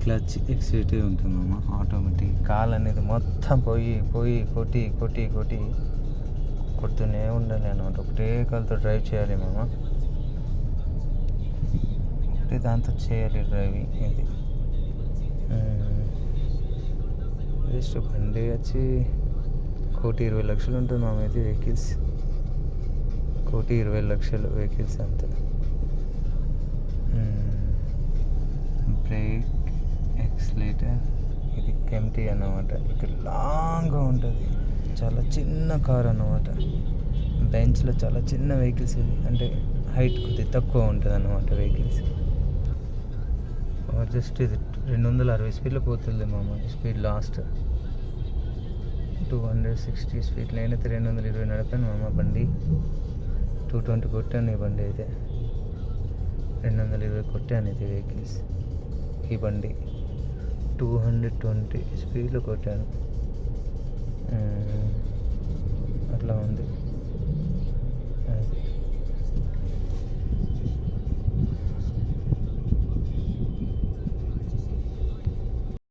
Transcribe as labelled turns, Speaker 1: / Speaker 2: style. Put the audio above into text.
Speaker 1: Clutch ఎక్సిటివ్ ఉంటుంది మామ, automatic. Call అనేది మొత్తం పోయి కొడుతూనే ఉండాలి అనమాట. ఒకటే కాల్తో డ్రైవ్ చేయాలి మామ, ఒకటే దాంతో చేయాలి డ్రైవింగ్. ఇది జస్ట్ బండి వచ్చి 1,20,00,000 ఉంటుంది మామ. ఇది వెహికల్స్ 1,20,00,000 వెహికల్స్ అంతే. బ్రేక్, ఎక్స్లేటర్, ఇది కెమ్టీ అన్నమాట. ఇక్కడ లాంగ్గా ఉంటుంది, చాలా చిన్న కార్ అన్నమాట. బెంచ్లో చాలా చిన్న వెహికల్స్ ఇది, అంటే హైట్ కొద్దిగా తక్కువ ఉంటుంది అన్నమాట వెహికల్స్. జస్ట్ ఇది 260 స్పీడ్లో పోతుంది మామ. Speed last 260 speed. నేనైతే 220 నడిపాను మామ బండి. 220 కొట్టాను ఈ బండి అయితే, 220 కొట్టాను ఇది వెహికల్స్. ఈ బండి 220 స్పీడ్లో కొట్టాను. అట్లా ఉంది.